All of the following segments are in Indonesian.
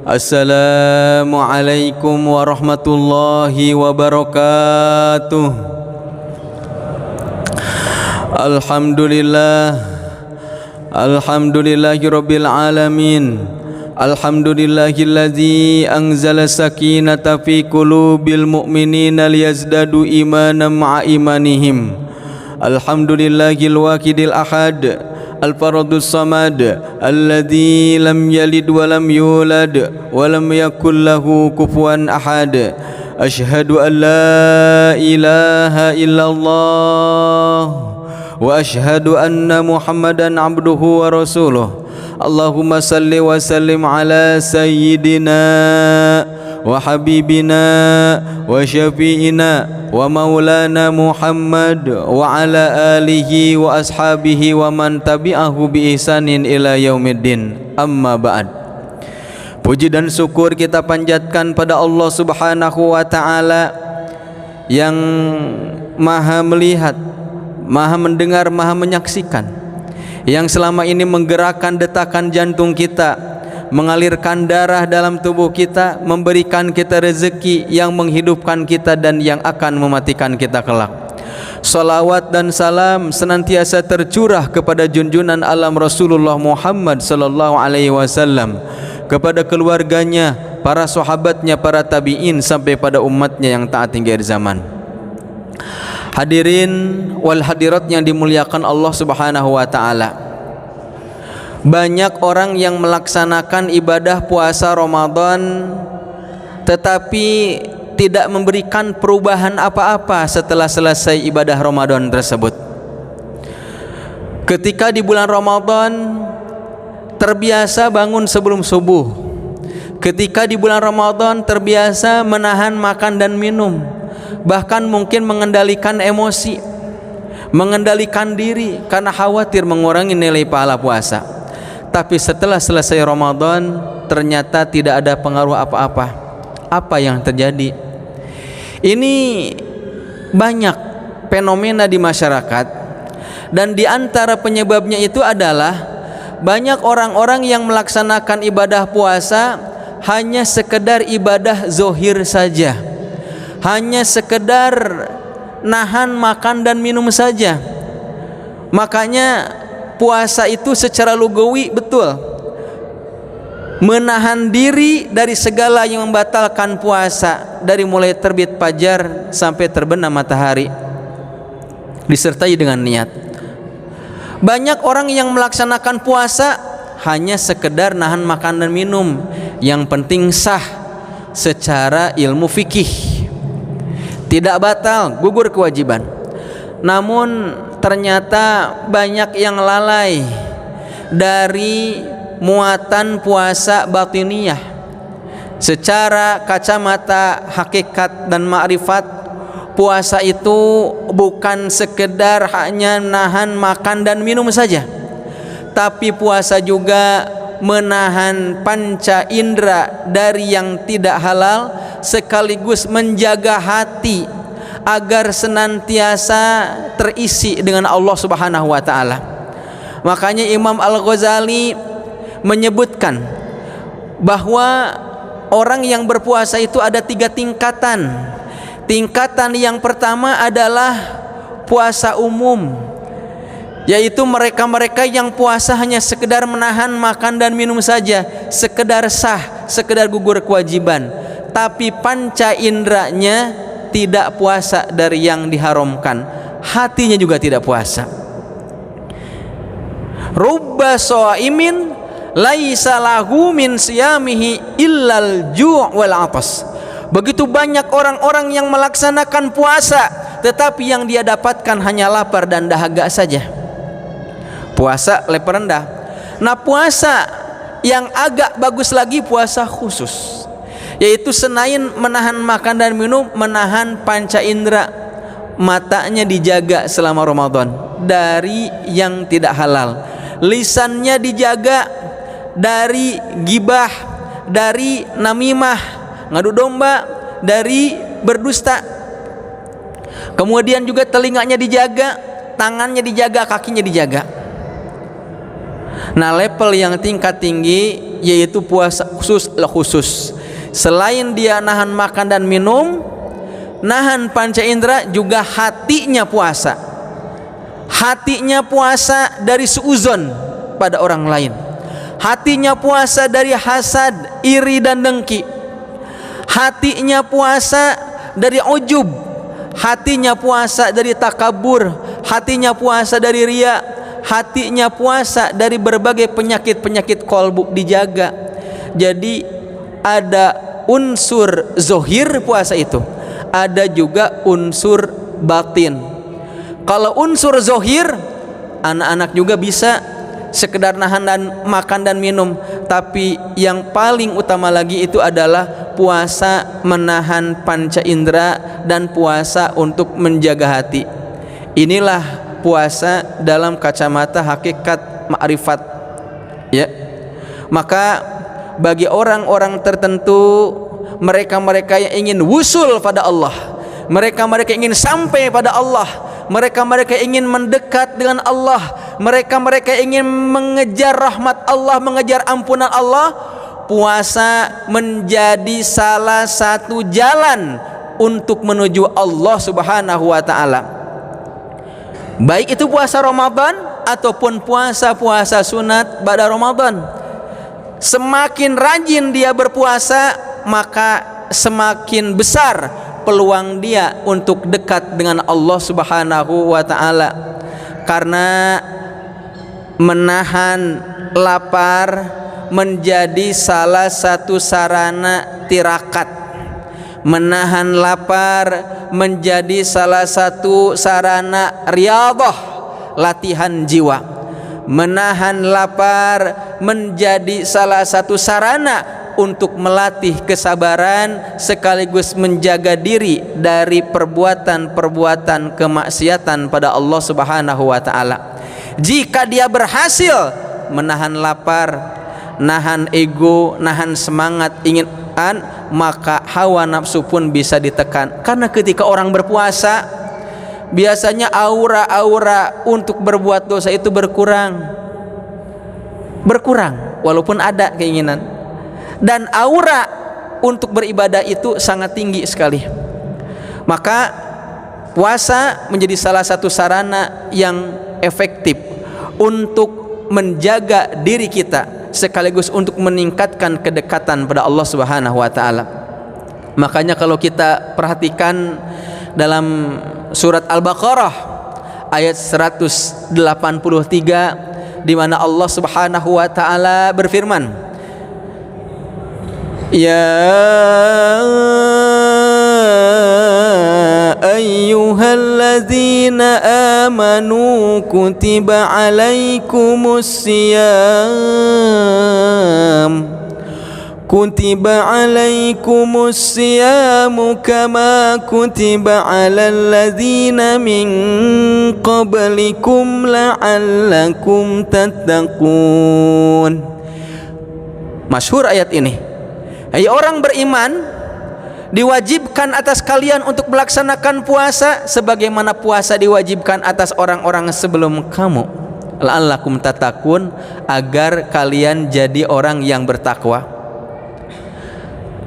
Assalamualaikum warahmatullahi wabarakatuh. Alhamdulillahi rabbil alamin. Alhamdulillahilladzi anzala sakinata fi qulubil mu'minina liyazdadu imanan ma'a imanihim. Alhamdulillahil wahidil ahad, al-faradus samad, alladzi lam yalid wa lam yulad wa lam yakul lahu kufuwan ahad. Asyhadu an la ilaha illallah wa asyhadu anna Muhammadan abduhu wa rasuluh. Allahumma salli wa sallim ala sayyidina wa habibina wa syafi'ina wa maulana Muhammad wa ala alihi wa ashabihi wa man tabi'ahu bi ihsanin ila yaumiddin. Amma ba'd. Puji dan syukur kita panjatkan pada Allah Subhanahu wa taala yang Maha melihat, Maha mendengar, Maha menyaksikan, yang selama ini menggerakkan detakan jantung kita, mengalirkan darah dalam tubuh kita, memberikan kita rezeki, yang menghidupkan kita dan yang akan mematikan kita kelak. Salawat dan salam senantiasa tercurah kepada junjungan alam Rasulullah Muhammad sallallahu alaihi wasallam, kepada keluarganya, para sahabatnya, para tabi'in sampai pada umatnya yang taat hingga akhir zaman. Hadirin wal hadirat yang dimuliakan Allah Subhanahu wa taala. Banyak orang yang melaksanakan ibadah puasa Ramadan tetapi tidak memberikan perubahan apa-apa setelah selesai ibadah Ramadan tersebut. Ketika di bulan Ramadan terbiasa bangun sebelum subuh. Ketika di bulan Ramadan terbiasa menahan makan dan minum, bahkan mungkin mengendalikan emosi, mengendalikan diri karena khawatir mengurangi nilai pahala puasa. Tapi setelah selesai Ramadan ternyata tidak ada pengaruh apa-apa. Apa yang terjadi? Ini banyak fenomena di masyarakat, dan di antara penyebabnya itu adalah banyak orang-orang yang melaksanakan ibadah puasa hanya sekedar ibadah zohir saja, hanya sekedar nahan makan dan minum saja. Makanya puasa itu secara lugawi betul menahan diri dari segala yang membatalkan puasa, dari mulai terbit fajar sampai terbenam matahari, disertai dengan niat. Banyak orang yang melaksanakan puasa hanya sekedar nahan makan dan minum, yang penting sah secara ilmu fikih, tidak batal, gugur kewajiban. Namun ternyata banyak yang lalai dari muatan puasa batiniyah. Secara kacamata hakikat dan ma'rifat, puasa itu bukan sekedar hanya nahan makan dan minum saja, tapi puasa juga menahan panca indera dari yang tidak halal, sekaligus menjaga hati agar senantiasa terisi dengan Allah Subhanahu wa taala. Makanya Imam Al-Ghazali menyebutkan bahwa orang yang berpuasa itu ada 3 tingkatan. Tingkatan yang pertama adalah puasa umum, yaitu mereka-mereka yang puasa hanya sekedar menahan makan dan minum saja, sekedar sah, sekedar gugur kewajiban, tapi panca inderanya tidak puasa dari yang diharamkan, hatinya juga tidak puasa. Rubba shaimin laisa lahu min siyamihi illal ju' wal 'atas. Begitu banyak orang-orang yang melaksanakan puasa tetapi yang dia dapatkan hanya lapar dan dahaga saja. Puasa level rendah. Nah, puasa yang agak bagus lagi puasa khusus, yaitu selain menahan makan dan minum, menahan panca indera, matanya dijaga selama Ramadan dari yang tidak halal, lisannya dijaga dari gibah, dari namimah, ngadu domba, dari berdusta. Kemudian juga telinganya dijaga, tangannya dijaga, kakinya dijaga. Nah, level yang tingkat tinggi yaitu puasa khusus. Selain dia nahan makan dan minum, nahan panca indera, juga hatinya puasa. Hatinya puasa dari suuzon pada orang lain. Hatinya puasa dari hasad, iri dan dengki. Hatinya puasa dari ujub. Hatinya puasa dari takabur. Hatinya puasa dari riya. Hatinya puasa dari berbagai penyakit-penyakit kolbu, dijaga. Jadi ada unsur zohir puasa itu, ada juga unsur batin. Kalau unsur zohir, anak-anak juga bisa sekedar nahan dan makan dan minum, tapi yang paling utama lagi itu adalah puasa menahan panca indera dan puasa untuk menjaga hati. Inilah puasa dalam kacamata hakikat ma'rifat, ya. Maka bagi orang-orang tertentu, mereka-mereka yang ingin wusul pada Allah, mereka-mereka ingin sampai pada Allah, mereka-mereka ingin mendekat dengan Allah, mereka-mereka ingin mengejar rahmat Allah, mengejar ampunan Allah, puasa menjadi salah satu jalan untuk menuju Allah Subhanahu wa ta'ala. Baik itu puasa Ramadan ataupun puasa-puasa sunat pada Ramadan. Semakin rajin dia berpuasa, maka semakin besar peluang dia untuk dekat dengan Allah Subhanahu wa ta'ala. Karena menahan lapar menjadi salah satu sarana tirakat. Menahan lapar menjadi salah satu sarana riyadhah, latihan jiwa. Menahan lapar menjadi salah satu sarana untuk melatih kesabaran sekaligus menjaga diri dari perbuatan-perbuatan kemaksiatan pada Allah Subhanahu wa ta'ala. Jika dia berhasil menahan lapar, nahan ego, nahan semangat ingin, maka hawa nafsu pun bisa ditekan. Karena ketika orang berpuasa, biasanya aura-aura untuk berbuat dosa itu berkurang, walaupun ada keinginan. Dan aura untuk beribadah itu sangat tinggi sekali. Maka puasa menjadi salah satu sarana yang efektif untuk menjaga diri kita, sekaligus untuk meningkatkan kedekatan pada Allah Subhanahu wa ta'ala. Makanya kalau kita perhatikan dalam surat Al-Baqarah ayat 183, di mana Allah Subhanahu wa ta'ala berfirman, ya ayyuhalladzina amanu kutiba alaikumus siyamu kama kutiba alal ladzina min qablikum la'allakum tattaqun. Masyhur ayat ini. Hai orang beriman, diwajibkan atas kalian untuk melaksanakan puasa sebagaimana puasa diwajibkan atas orang-orang sebelum kamu, la'allakum tattaqun, agar kalian jadi orang yang bertakwa.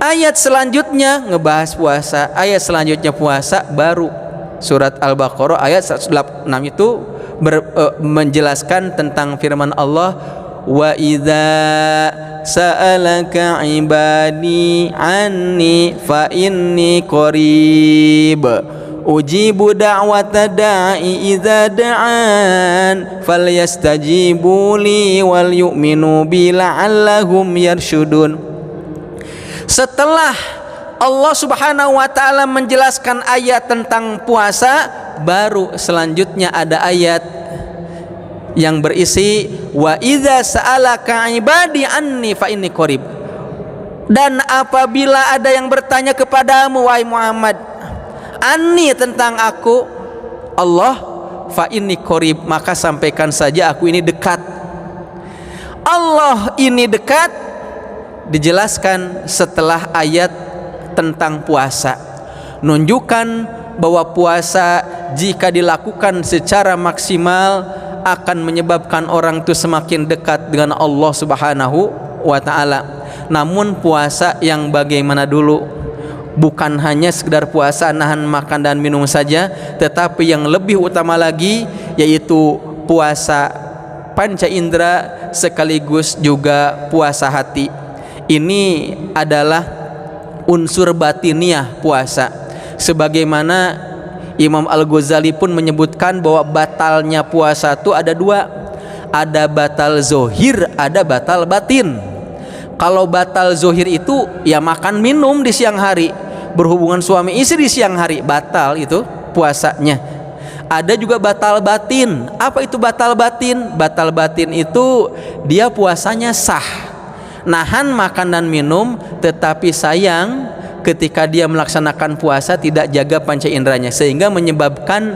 Ayat selanjutnya ngebahas puasa, ayat selanjutnya puasa, baru surat Al-Baqarah ayat 186 itu menjelaskan tentang firman Allah, wa idza sa'alaka ibadi anni fa inni qarib ujibu da'wata da'i idza da'an falyastajibu li wal yu'minu bi la'allahum yarshudun. Setelah Allah Subhanahu wa ta'ala menjelaskan ayat tentang puasa, baru selanjutnya ada ayat yang berisi wa idza sa'alaka ibadi anni fa inni qarib. Dan apabila ada yang bertanya kepadamu wahai Muhammad, anni tentang aku Allah, fa inni qarib, maka sampaikan saja aku ini dekat. Allah ini dekat dijelaskan setelah ayat tentang puasa, menunjukkan bahwa puasa jika dilakukan secara maksimal akan menyebabkan orang itu semakin dekat dengan Allah Subhanahu wa ta'ala. Namun puasa yang bagaimana dulu, bukan hanya sekedar puasa nahan makan dan minum saja, tetapi yang lebih utama lagi yaitu puasa panca indera sekaligus juga puasa hati. Ini adalah unsur batiniah puasa, sebagaimana Imam Al-Ghazali pun menyebutkan bahwa batalnya puasa itu ada dua, ada batal zohir, ada batal batin. Kalau batal zohir itu ya makan minum di siang hari, berhubungan suami istri di siang hari, batal itu puasanya. Ada juga batal batin. Apa itu batal batin? Batal batin itu dia puasanya sah, nahan makan dan minum, tetapi sayang ketika dia melaksanakan puasa tidak jaga panca inderanya, sehingga menyebabkan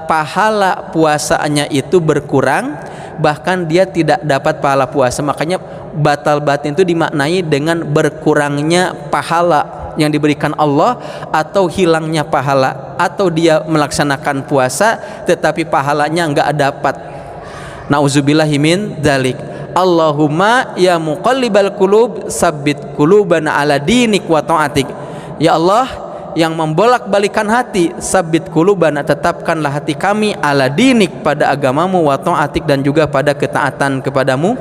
pahala puasanya itu berkurang, bahkan dia tidak dapat pahala puasa. Makanya batal batin itu dimaknai dengan berkurangnya pahala yang diberikan Allah, atau hilangnya pahala, atau dia melaksanakan puasa tetapi pahalanya enggak dapat. Nauzubillahi min dzalik. Allahumma ya muqallibal qulub sabbit qulubana ala dinik wa ta'atik. Ya Allah yang membolak-balikan hati, sabbit qulubana, tetapkanlah hati kami ala dinik, pada agamamu, wa ta'atik, dan juga pada ketaatan kepadamu.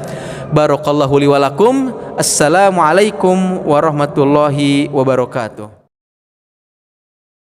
Barakallahu li wa lakum. Assalamualaikum warahmatullahi wabarakatuh.